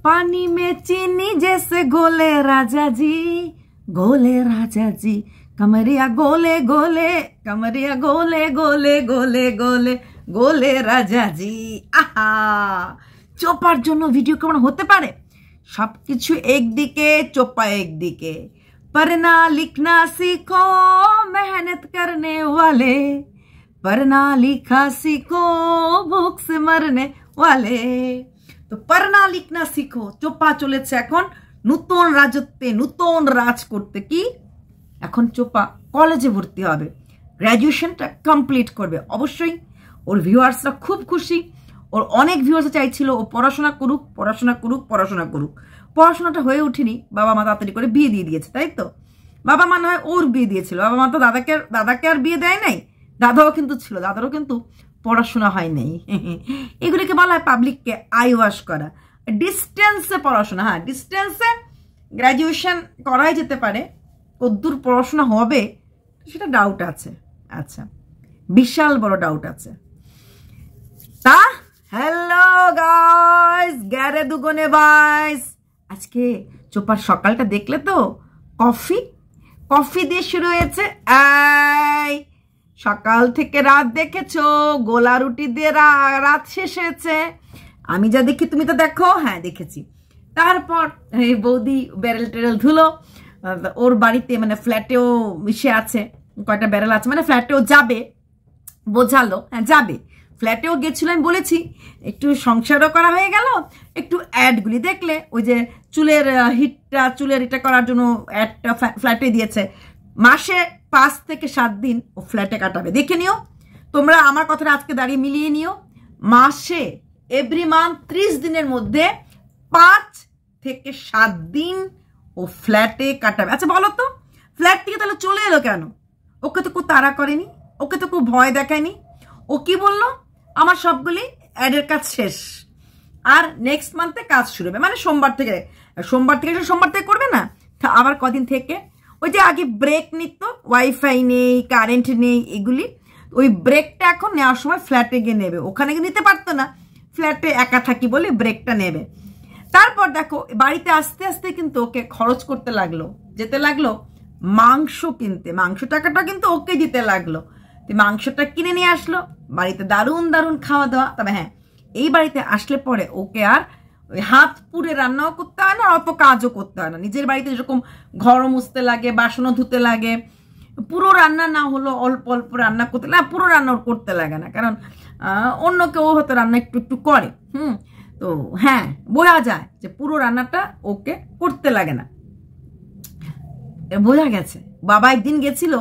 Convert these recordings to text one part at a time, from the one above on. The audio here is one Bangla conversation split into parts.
पानी में चीनी जैसे गोले राजा जी कमरिया गोले गोले कमरिया गोले गोले गोले गोले गोले राजा जी। आहा चोपार जोनो वीडियो केमन होते पारे सबकिछु एकदिके चोपा एकदिके। पढ़ना लिखना सीखो मेहनत करने वाले, पढ़ना लिखा सीखो भूख से मरने वाले। तो पढ़ना लिखना सीखो चोपा चलेছে এখন নতুন রাজত্বে নতুন রাজ করতে। কি এখন চোপা কলেজে ভর্তি হবে, গ্র্যাজুয়েশনটা কমপ্লিট করবে। অবশ্যই ওর ভিউয়ার্সরা খুব খুশি। ওর অনেক ভিউয়ার্স চাইছিল ও পড়াশোনা করুক পড়াশোনা করুক পড়াশোনা করুক। পড়াশোনাটা হয়ে ওঠেনি, বাবা মা তাড়াতাড়ি করে বিয়ে দিয়ে দিয়েছে, তাই তো? বাবা মা নয় ওর বিয়ে দিয়েছিল, বাবা মা তো দাদাকে আর বিয়ে দেয় নাই। দাদাও কিন্তু ছিল, দাদারও কিন্তু পড়াশোনা হয় নাই। এগুলিকে বলা হয় পাবলিককে আই ওয়াশ করা। ডিস্টেন্সে পড়াশোনা, হ্যাঁ ডিস্টেন্সে গ্র্যাজুয়েশন করাই যেতে পারে, কদ্দূর পড়াশোনা হবে সেটা ডাউট আছে। আচ্ছা বিশাল বড় ডাউট আছে। তা হ্যালো গাইস, গ্যারে দুগুনে বাইস। আজকে চোপার সকালটা দেখলে তো, কফি দিয়ে শুরু হয়েছে। এই সকাল থেকে রাত দেখেছো, গোলা রুটি দিয়ে রাত শেষ হয়েছে। আমি যা দেখি তুমি তো দেখো। হ্যাঁ দেখেছি। তারপর এই বৌদি ব্যারেল টেরেল ধুলো, ওর বাড়িতে মানে ফ্ল্যাটেও মিশে আছে, কয়টা ব্যারেল আছে, মানে ফ্ল্যাটেও যাবে বোঝালো। হ্যাঁ যাবে, ফ্ল্যাটেও গেছিল। আমি বলেছি একটু সংসারও করা হয়ে গেল। একটু অ্যাডগুলি দেখলে, ওই যে চুলের চুলের এটা করার জন্য অ্যাডটা ফ্ল্যাটে দিয়েছে। মাসে 5 থেকে 7 দিন ও ফ্ল্যাটে কাটাবে, দেখে নিও তোমরা। আমার কথাটা আজকে দাঁড়িয়ে মিলিয়ে নিও। মাসে এভরি মান্থ 30 দিনের মধ্যে 5 থেকে 7 দিন ও ফ্ল্যাটে কাটাবে। আচ্ছা বলো তো, ফ্ল্যাট থেকে তাহলে চলে এলো কেন? ওকে তো কেউ তাড়া করেনি, ওকে তো কেউ ভয় দেখায়নি। ও কি বললো, আমার সবগুলি অ্যাডের কাজ শেষ আর নেক্সট মান্থে কাজ শুরু হবে, মানে সোমবার থেকে করবে না, আবার কদিন থেকে। ওই যে আগে ব্রেক নিত, ওয়াইফাই নেই কারেন্ট নেই এগুলি, ওই ব্রেকটা এখন নেওয়ার সময় ফ্ল্যাটে গিয়ে নেবে। ওখানে গিয়ে নিতে পারতো না, ফ্ল্যাটে একা থাকি বলে ব্রেকটা নেবে। তারপর দেখো বাড়িতে আস্তে আস্তে কিন্তু ওকে খরচ করতে লাগলো, যেতে লাগলো মাংস কিনতে। মাংস টাকাটা কিন্তু ওকে দিতে লাগলো। মাংসটা কিনে নিয়ে আসলো, বাড়িতে দারুণ দারুণ খাওয়া দাওয়া। তবে হ্যাঁ এই বাড়িতে আসলে পরে ওকে আর ওই হাত পুড়ে রান্নাও করতে হয় না, অত কাজও করতে হয় না। নিজের বাড়িতে যেরকম ঘরও মুছতে লাগে, বাসনও ধুতে লাগে, পুরো রান্না না হলো অল্প অল্প রান্না করতে লাগে, পুরো রান্না করতে লাগে না, কারণ অন্য কেউ হয়তো রান্না একটু একটু করে। তো হ্যাঁ বোঝা যায় যে পুরো রান্নাটা ওকে করতে লাগে না, বোঝা গেছে। বাবা একদিন গেছিল,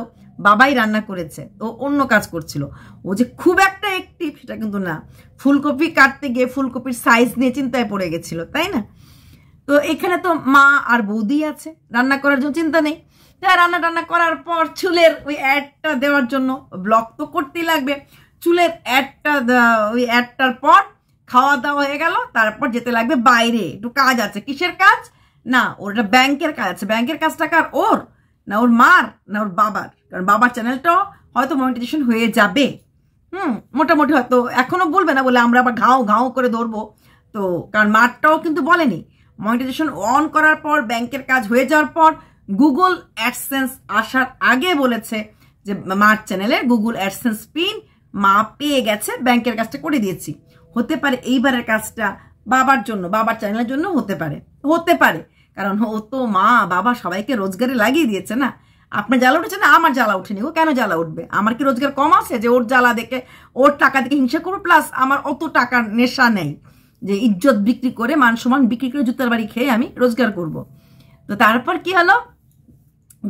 বাবাই রান্না করেছে, ও অন্য কাজ করছিল। ও যে খুব একটা অ্যাক্টিভ সেটা কিন্তু না। ফুলকপি কাটতে গিয়ে ফুলকপির সাইজ নিয়ে চিন্তায় পড়ে গেছিল, তাই না? তো এখানে তো মা আর বৌদি আছে, রান্না করার জন্য চিন্তা নেই। রান্না করার পর চুলের ওই অ্যাডটা দেওয়ার জন্য ব্লগ তো করতেই লাগবে। চুলের ওই অ্যাডটার পর খাওয়া দাওয়া হয়ে গেল, তারপর যেতে লাগবে বাইরে, একটু কাজ আছে। কিসের কাজ? না ওর একটা ব্যাংকের কাজ আছে। ব্যাংকের কাজটা কার? ওর না ওর মার না ওর বাবার? কারণ বাবার চ্যানেলটাও হয়তো মনিটাইজেশন হয়ে যাবে, মোটামুটি হয়তো এখনো বলবে না বলে আমরা আবার ঘাও ঘাও করে ধরবো। তো কারণ মারটাও কিন্তু বলেনি, মনিটাইজেশন অন করার পর ব্যাংকের কাজ হয়ে যাওয়ার পর গুগল অ্যাডসেন্স আসার আগে বলেছে যে মার চ্যানেলে গুগল অ্যাডসেন্স পিন মা পেয়ে গেছে, ব্যাংকের কাজটা করে দিয়েছি। হতে পারে এইবারের কাজটা বাবার জন্য, বাবার চ্যানেলের জন্য হতে পারে, কারণ ও তো মা বাবা সবাইকে রোজগারে লাগিয়ে দিয়েছে না। আপনার জ্বালা উঠেছে না, আমার জ্বালা উঠেনি। ও কেন জ্বালা উঠবে? আমার কি রোজগার কম আছে যে ওর জ্বালা দেখে ওর টাকা দেখে হিংসা করবো? প্লাস আমার অত টাকার নেশা নেই যে ইজ্জত বিক্রি করে মান সম্মান বিক্রি করে জুতার বাড়ি খেয়ে আমি রোজগার করব। তো তারপর কি হলো,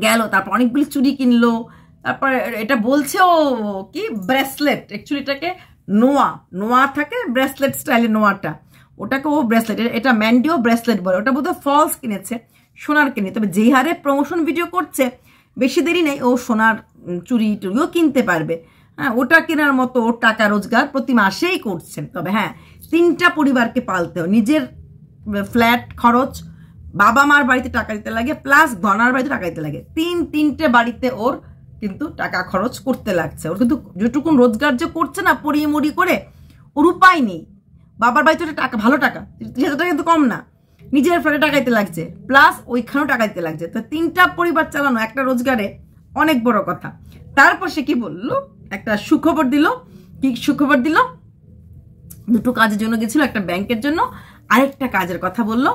গেল তারপর অনেকগুলি চুড়ি কিনলো। তারপর এটা বলছে ও কি ব্রেসলেট, অ্যাকচুয়ালি এটাকে নোয়া থাকে ব্রেসলেট স্টাইলের নোয়াটা, ওটাকে ও ব্রেসলেট, এটা ম্যান্ডিও ব্রেসলেট বলে। ওটা বোধহয় ফলস কিনেছে, সোনার কিনে। তবে যেই হারে প্রমোশন ভিডিও করছে বেশি দেরি নেই ও সোনার চুড়ি টুড়িও কিনতে পারবে। হ্যাঁ ওটা কেনার মতো ওর টাকা রোজগার প্রতি মাসেই করছেন। তবে হ্যাঁ 3টা পরিবারকে পালতে হয়, নিজের ফ্ল্যাট খরচ, বাবা মার বাড়িতে টাকা দিতে লাগে, প্লাস ধনার বাড়িতে টাকা দিতে লাগে। 3টে বাড়িতে ওর কিন্তু টাকা খরচ করতে লাগছে। ওর কিন্তু যেটুকুন রোজগার যে করছে না পড়িয়ে মুড়ি করে, ওর উপায় নেই। বাবার বাড়িতে টাকা, ভালো টাকা, সেটা কিন্তু কম না। নিজের ফ্ল্যাটে টাকাইতে লাগছে, প্লাস ওইখানেও টাকাইতে লাগছে। তো 3টা পরিবার চালানো একটা রোজগারে অনেক বড় কথা। তারপর সে কি বললো, একটা সুখবর দিল। কি সুখবর দিল? 2টো কাজের জন্য গেছিল, একটা ব্যাংকের জন্য, আরেকটা কাজের কথা বললো।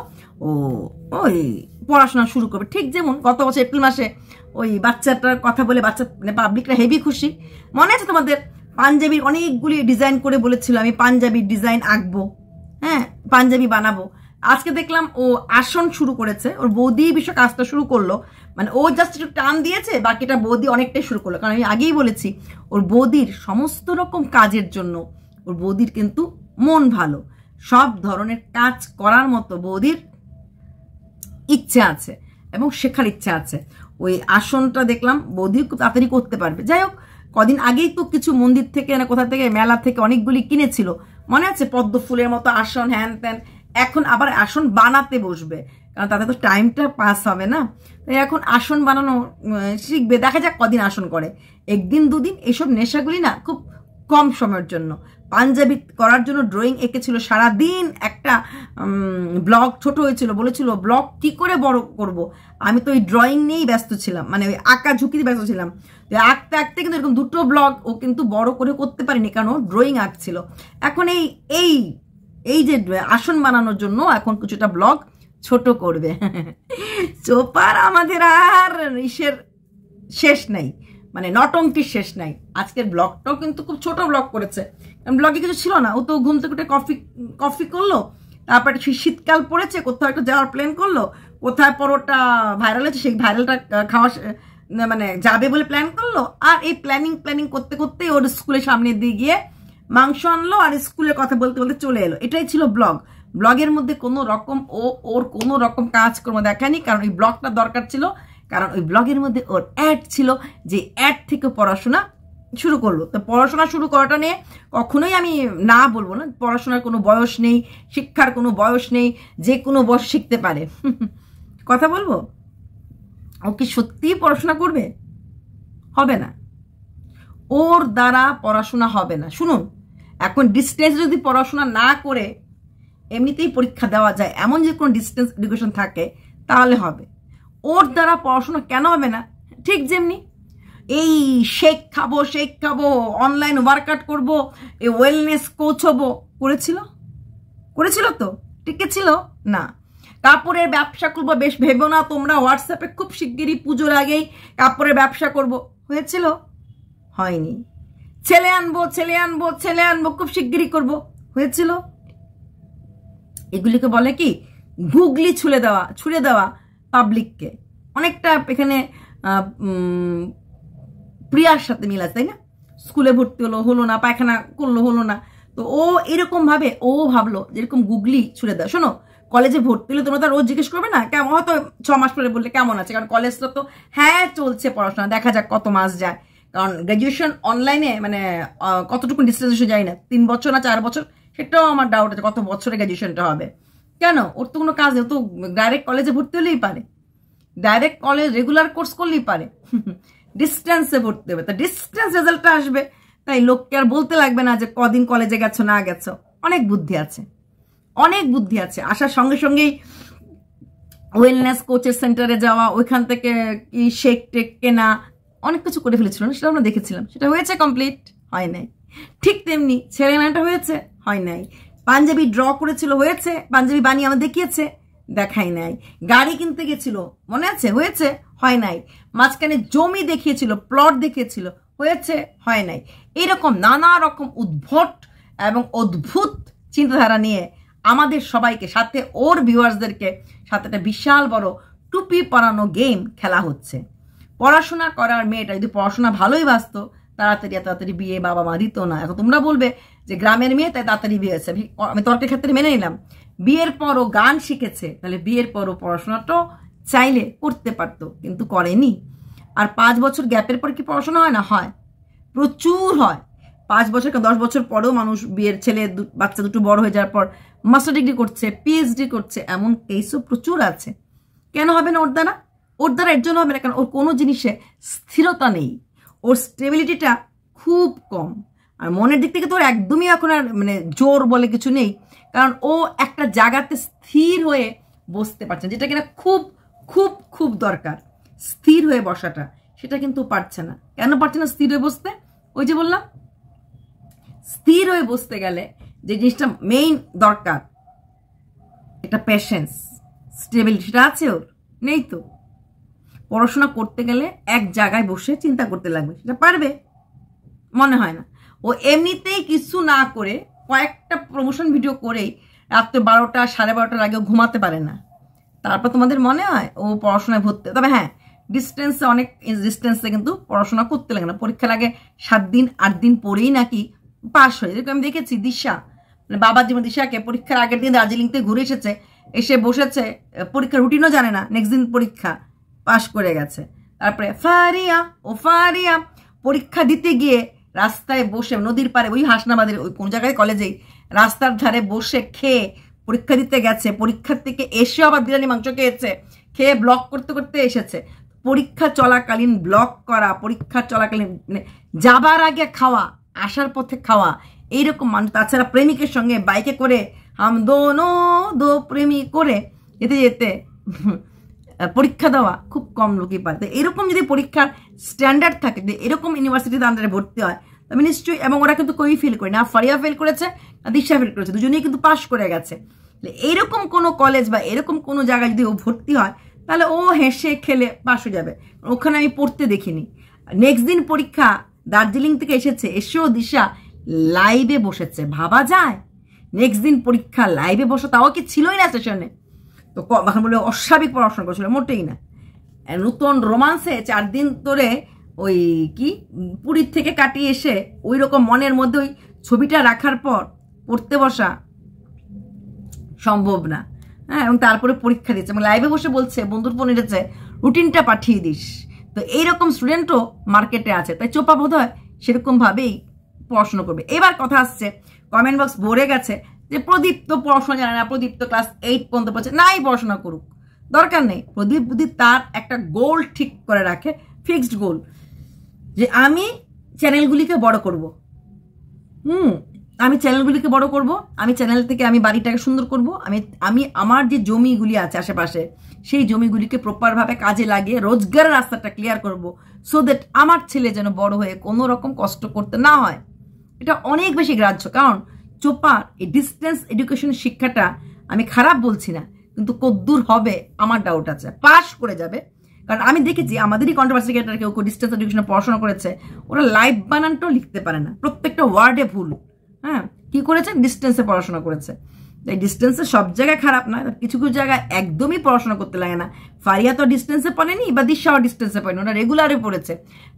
ওই পড়াশোনা শুরু করবে, ঠিক যেমন গত বছর এপ্রিল মাসে ওই বাচ্চাটার কথা বলে বাচ্চা মানে পাবলিকরা হেভি খুশি। মনে আছে তোমাদের? পাঞ্জাবির অনেকগুলি ডিজাইন করে বলেছিল আমি পাঞ্জাবির ডিজাইন আঁকবো, হ্যাঁ পাঞ্জাবি বানাবো। আজকে দেখলাম ও আসন শুরু করেছে, ওর বৌদি বিষয় কাজটা শুরু করলো। মানে ও জাস্ট একটু টান দিয়েছে, বাকিটা বৌদি অনেকটাই শুরু করলো। কারণ আমি আগেই বলেছি ওর বৌদির সমস্ত রকম কাজের জন্য ওর বৌদির কিন্তু মন ভালো, সব ধরনের কাজ করার মতো বৌদির ইচ্ছা আছে এবং শেখার ইচ্ছা আছে। ওই আসনটা দেখলাম বৌদি খুব তাড়াতাড়ি করতে পারবে। যাই হোক, কদিন আগেই তো কিছু মন্দির থেকে না কোথা থেকে মেলা থেকে অনেকগুলি কিনেছিল, মনে আছে? পদ্ম ফুলের মতো আসন, হ্যান ত্যান। এখন আবার আসন বানাতে বসবে, কারণ তাতে তো টাইমটা পাস হবে না। তাই এখন আসন বানানো শিখবে। দেখা যাক কদিন আসন করে, 1 দিন 2 দিন। এইসব নেশাগুলি না খুব কম সময়ের জন্য। পাঞ্জাবি করার জন্য ড্রয়িং এঁকেছিল সারাদিন, একটা ব্লগ ছোট হয়েছিল, বলেছিল ব্লগ কি করে বড় করব। আমি তো ওই ড্রয়িং নিয়েই ব্যস্ত ছিলাম, মানে ওই আঁকা ঝুঁকিতে ব্যস্ত ছিলাম। আঁকতে আঁকতে কিন্তু এরকম 2টো ব্লগ ও কিন্তু বড় করে করতে পারিনি, কারণ ড্রয়িং আঁকছিল। এখন এই যে আসন বানানোর জন্য এখন কিছুটা ব্লগ ছোট করবে। চোপার আমাদের আর ইসের শেষ নাই, মানে নটঙ্কির শেষ নাই। আজকের ব্লগটাও কিন্তু খুব ছোট ব্লগ করেছে, ব্লগে কিছু ছিল না। ও তো ঘুম থেকে উঠে কফি করলো, তারপর শীতকাল পড়েছে, কোথাও একটা যাওয়ার প্ল্যান করলো, কোথায় পরোটা ভাইরাল হয়েছে সেই ভাইরালটা খাওয়া মানে যাবে বলে প্ল্যান করলো। আর এই প্ল্যানিং করতে করতে ওর স্কুলের সামনে দিয়ে গিয়ে মাংস আনলো আর স্কুলের কথা বলতে বলতে চলে এলো। এটাই ছিল ব্লগ। ব্লগের মধ্যে কোনো রকম ওর কোনো রকম কাজকর্ম দেখায়নি, কারণ ওই ব্লগটা দরকার ছিল। কারণ ওই ব্লগের মধ্যে ওর অ্যাড ছিল, যে অ্যাড থেকে পড়াশোনা শুরু করলো। তো পড়াশোনা শুরু করাটা নিয়ে কখনোই আমি না বলবো না। পড়াশোনার কোনো বয়স নেই, শিক্ষার কোনো বয়স নেই, যে কোনো বয়স শিখতে পারে। কথা বলবো, ও কি সত্যিই পড়াশোনা করবে? হবে না, ওর দ্বারা পড়াশোনা হবে না। শুনুন, এখন ডিস্টেন্স যদি পড়াশোনা না করে এমনিতেই পরীক্ষা দেওয়া যায়, এমন যে কোনো ডিস্টেন্স এডুকেশন থাকে, তাহলে হবে। ওর দ্বারা পড়াশোনা কেন হবে না? ঠিক যেমনি এই শেক খাবো, অনলাইন ওয়ার্কআউট করবো, এই ওয়েলনেস কোচ হবো, করেছিল তো? টিকেছিল না। কাপড়ের ব্যবসা করবো, বেশ ভেবো না তোমরা হোয়াটসঅ্যাপে খুব শিগগিরই পুজোর আগেই কাপড়ের ব্যবসা করব, হয়েছিল? হয়নি। ছেলে আনবো খুব শিগগিরই করব, হয়েছিল? এগুলিকে বলে কি গুগলি ছুড়ে দেওয়া পাবলিককে। অনেকটা এখানে প্রিয়ার সাথে মিল আছে, তাই না? স্কুলে ভর্তি হলো না, পায়খানা করলো, হলো না। তো ও এরকম ভাবে ও ভাবলো যেরকম গুগলি ছুড়ে দেওয়া। শোনো, কলেজে ভর্তি হলে তোমরা তো রোজ জিজ্ঞেস করবে না কেমন, হয়তো 6 মাস পরে বললে কেমন আছে, কারণ কলেজটা তো হ্যাঁ চলছে পড়াশোনা, দেখা যাক কত মাস যায়। কারণ গ্র্যাজুয়েশন অনলাইনে মানে কতটুকু ডিস্টেন্স যায় না, 3 বছর না 4 বছর, সেটাও আমার ডাউট আছে কত বছরে গ্র্যাজুয়েশনটা হবে। কেন? ওর তো কোনো কাজ নেই, ও তো ডাইরেক্ট কলেজে ভর্তি হলেই পারে, ডাইরেক্ট কলেজ রেগুলার কোর্স করলেই পারে। ডিস্টেন্সে ভর্তি হবে, তা ডিস্টেন্স রেজাল্টটা আসবে, তাই লোককে আর বলতে লাগবে না যে কদিন কলেজে গেছো না গেছো। অনেক বুদ্ধি আছে, আসার সঙ্গে সঙ্গেই ওয়েলনেস কোচের সেন্টারে যাওয়া, ওইখান থেকে কি শেক টেক কেনা, অনেক কিছু করে ফেলেছিল না, সেটা আমরা দেখেছিলাম। সেটা হয়েছে কমপ্লিট? হয় নাই। ঠিক তেমনি ছেলে মেয়েটা হয়েছে? হয় নাই। পাঞ্জাবি ড্র করেছিল, হয়েছে? পাঞ্জাবি বানিয়ে আমার দেখিয়েছে? দেখাই নাই। গাড়ি কিনতে গেছিল, মনে আছে? হয়েছে? হয় নাই। মাঝখানে জমি দেখিয়েছিল, প্লট দেখিয়েছিল, হয়েছে? হয় নাই। এইরকম নানা রকম উদ্ভট এবং অদ্ভুত চিন্তাধারা নিয়ে আমাদের সবাইকে সাথে ওর ভিউয়ার্সদেরকে সাথে একটা বিশাল বড় টুপি পরানো গেম খেলা হচ্ছে। পড়াশোনা করার মেয়েটা যদি পড়াশোনা ভালোই বাসত, তাড়াতাড়ি বিয়ে বাবা মা দিত না। এখন তোমরা বলবে যে গ্রামের মেয়ে তাই তাড়াতাড়ি বিয়ে হয়েছে, আমি তর্কের ক্ষেত্রে মেনে নিলাম। বিয়ের পরও গান শিখেছে, তাহলে বিয়ের পরও পড়াশোনাটাও চাইলে করতে পারতো, কিন্তু করেনি। আর 5 বছর গ্যাপের পর কি পড়াশোনা হয় না? হয়, প্রচুর হয়। 5 বছর 10 বছর পরেও মানুষ বিয়ের ছেলে বাচ্চা দুটো বড় হয়ে যাওয়ার পর মাস্টার ডিগ্রি করছে, পিএইচডি করছে, এমন কেসও প্রচুর আছে। কেন হবে না ওর দ্বারা? ওর দ্বারা এর জন্য হবে না কারণ ওর কোনো জিনিসে স্থিরতা নেই, ওর স্টেবিলিটিটা খুব কম। আর মনের দিক থেকে তো ওর একদমই এখন আর মানে জোর বলে কিছু নেই, কারণ ও একটা জায়গাতে স্থির হয়ে বসতে পারছে না, যেটা কিনা খুব খুব খুব দরকার স্থির হয়ে বসাটা, সেটা কিন্তু পারছে না। কেন পারছে না স্থির হয়ে বসতে? ওই যে বললাম, স্থির হয়ে বসতে গেলে যে জিনিসটা মেইন দরকার, একটা পেশেন্স, স্টেবিলিটি, সেটা আছে ওর? নেই তো। পড়াশোনা করতে গেলে এক জায়গায় বসে চিন্তা করতে লাগবে, সেটা পারবে? মনে হয় না। ও এমনিতেই কিছু না করে কয়েকটা প্রমোশন ভিডিও করেই রাত্রে 12টা 12:30টার আগেও ঘুমাতে পারে না। তারপর তোমাদের মনে হয় ও পড়াশোনায় ভর্তি? তবে হ্যাঁ, ডিস্টেন্সে, অনেক ডিস্টেন্সে কিন্তু পড়াশোনা করতে লাগে না। পরীক্ষার আগে 7 দিন 8 দিন পরেই নাকি পাশ হয়ে। যেরকম আমি দেখেছি দিশা, মানে বাবার জীবন দিশাকে পরীক্ষার আগের দিন দার্জিলিং থেকে ঘুরে এসেছে, এসে বসেছে, পরীক্ষার রুটিনও জানে না, নেক্সট দিন পরীক্ষা, পাশ করে গেছে। তারপরে ফারিয়া পরীক্ষা দিতে গিয়ে রাস্তায় বসে নদীর পাড়ে, ওই হাসনাবাদের ওই কোন জায়গায় কলেজেই রাস্তার ধারে বসে খেয়ে পরীক্ষা দিতে গেছে, পরীক্ষার থেকে এসেও আবার বিরিয়ানি মাংস খেয়েছে, খেয়ে ব্লগ করতে করতে এসেছে। পরীক্ষা চলাকালীন ব্লগ করা, পরীক্ষা চলাকালীন মানে যাবার আগে খাওয়া, আসার পথে খাওয়া, এইরকম মানুষ। তাছাড়া প্রেমিকের সঙ্গে বাইকে করে হাম দোনো দো প্রেমী করে যেতে যেতে পরীক্ষা দেওয়া খুব কম লোকই পারে। তো এরকম যদি পরীক্ষার স্ট্যান্ডার্ড থাকে, যে এরকম ইউনিভার্সিটিতে আন্ডারে ভর্তি হয়, তবে নিশ্চয়ই, এবং ওরা কিন্তু কেউই ফেল করে না, ফারিয়া ফেল করেছে না দিশা ফেল করেছে, দুজনেই কিন্তু পাশ করে গেছে। এইরকম কোনো কলেজ বা এরকম কোনো জায়গায় যদি ও ভর্তি হয়, তাহলে ও হেসে খেলে পাশ হয়ে যাবে। ওখানে আমি পড়তে দেখিনি। নেক্সট দিন পরীক্ষা, দার্জিলিং থেকে এসেছে, এসেও দিশা লাইভে বসেছে, ভাবা যায়? নেক্সট দিন পরীক্ষা, লাইভে বসে, তাও কি ছিলই না সেশনে, তো এখন বলে অস্বাভাবিক পড়াশোনা করছিল, মোটেই না। নতুন রোমান্সে 4 দিন ধরে ওই কি পুরীর থেকে কাটিয়ে এসে ওই রকম মনের মধ্যে ওই ছবিটা রাখার পর পড়তে বসা সম্ভব না। হ্যাঁ, এবং তারপরে পরীক্ষা দিচ্ছে, এবং লাইভে বসে বলছে বন্ধুর ফোন এসেছে, রুটিনটা পাঠিয়ে দিস। তো এইরকম স্টুডেন্টও মার্কেটে আছে। তাই চোপা বোধ হয় সেরকম ভাবেই পড়াশোনা করবে। এবার কথা আসছে, কমেন্ট বক্স ভরে গেছে যে প্রদীপ তো পড়াশোনা জানে না, প্রদীপ তো ক্লাস 8 পর্যন্ত পড়ছে, নাই পড়াশোনা করুক, দরকার নেই। প্রদীপ যদি তার একটা গোল ঠিক করে রাখে, ফিক্সড গোল, যে আমি চ্যানেলগুলিকে বড় করব, আমি চ্যানেলগুলিকে বড় করব, আমি চ্যানেল থেকে আমি বাড়িটাকে সুন্দর করব, আমি আমার যে জমিগুলি আছে আশেপাশে, সেই জমিগুলিকে প্রপারভাবে কাজে লাগিয়ে রোজগারের রাস্তাটা ক্লিয়ার করব, সো দ্যাট আমার ছেলে যেন বড় হয়ে কোনো রকম কষ্ট করতে না হয়। এটা অনেক বেশি গ্রাহ্য। কারণ চোপার এই ডিস্টেন্স এডুকেশন শিক্ষাটা আমি খারাপ বলছি না, কিন্তু কদ্দূর হবে আমার ডাউট আছে। পাশ করে যাবে, কারণ আমি দেখেছি আমাদেরই কন্ট্রোভার্সি ক্রিয়েটর কেউ ডিস্টেন্স এডুকেশনে পড়াশোনা করেছে, ওরা লাইভ বানানটাও লিখতে পারে না, প্রত্যেকটা ওয়ার্ডে ভুল। হ্যাঁ, কি করেছে? ডিস্টেন্সে পড়াশোনা করেছে। তাই ডিস্টেন্সে সব জায়গায় খারাপ নয়, কিছু কিছু জায়গায় একদমই পড়াশোনা করতে লাগে না। ফারিয়া তো ডিস্টেন্সে পড়েনি, বা দিশাও ডিস্টেন্সে পড়েনি, ওরা রেগুলারে পড়েছে।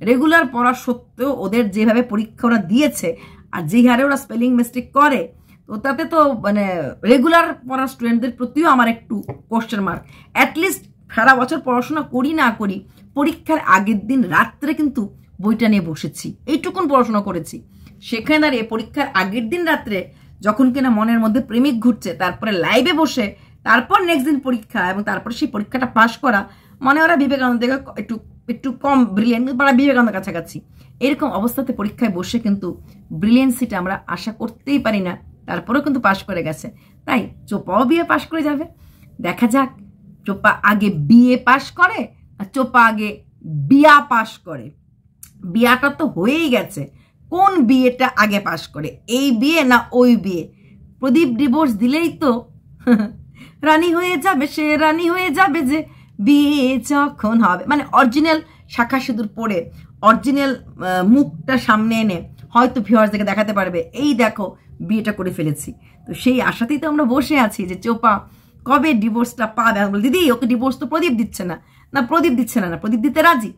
রেগুলার পড়ার সত্ত্বেও ওদের যেভাবে পরীক্ষা ওরা দিয়েছে আর যে হারে ওরা স্পেলিং মিস্টেক করে, তো তাতে তো মানে রেগুলার পড়ার স্টুডেন্টদের প্রতিও আমার একটু কোশ্চেন মার্ক। অ্যাটলিস্ট সারা বছর পড়াশোনা করি না করি, পরীক্ষার আগের দিন রাত্রে কিন্তু বইটা নিয়ে বসেছি, এইটুকুন পড়াশোনা করেছি। সেখানে দাঁড়িয়ে পরীক্ষার আগের দিন রাত্রে যখন কিনা মনের মধ্যে প্রেমিক ঘুরছে, তারপরে লাইভে বসে, তারপর নেক্সট দিন পরীক্ষা, এবং তারপরে সেই পরীক্ষাটা পাশ করা, মানে ওরা বিবেকানন্দ থেকে একটু কম ব্রিলিয়েন্ট, বা বিবেকানন্দের কাছাকাছি। এরকম অবস্থাতে পরীক্ষায় বসে কিন্তু ব্রিলিয়েন্সিটা আমরা আশা করতেই পারি না, তারপরেও কিন্তু পাশ করে গেছে। তাই চোপাও বিয়ে পাশ করে যাবে। দেখা যাক চোপা আগে বিয়ে পাশ করে আর চোপা আগে বিয়া পাশ করে। বিয়াটা তো হয়েই গেছে, কোন বিয়েটা আগে পাশ করে, এই বিয়ে না ওই বিয়ে? প্রদীপ ডিভোর্স দিলেই তো রানী হয়ে যাবে, সে রানী হয়ে যাবে যে বিয়ে যখন হবে। মানে অরিজিনাল শাখা সিঁদুর পরে অরিজিনাল মুখটা সামনে এনে হয়তো ভিউয়ার্সদেরকে দেখাতে পারবে, এই দেখো বিয়েটা করে ফেলেছি। তো সেই আশাতেই তো আমরা বসে আছি যে চোপা কবে ডিভোর্সটা পাবে। দিদি ওকে ডিভোর্স তো প্রদীপ দিচ্ছে না, না প্রদীপ দিচ্ছে না, প্রদীপ দিতে রাজি,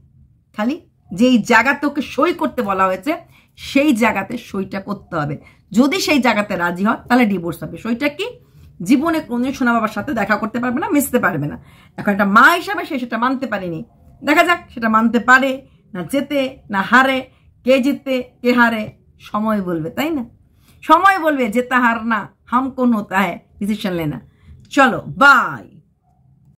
খালি যেই জায়গাতে ওকে সই করতে বলা হয়েছে সেই জায়গাতে সইটা করতে হবে। যদি সেই জায়গাতে রাজি হয় তাহলে ডিভোর্স হবে। সইটা কি? জীবনে কোনদিন সোনা বাবার সাথে দেখা করতে পারবে না, মিশতে পারবে না। এখন একটা মা হিসাবে সে সেটা মানতে পারেনি। দেখা যাক সেটা মানতে পারে না, জেতে না হারে, কে জিতে কে হারে সময় বলবে, তাই না? সময় বলবে, জেতা হার না হামকো হোতা হ্যায় ডিসিশন লেনা। চলো বাই।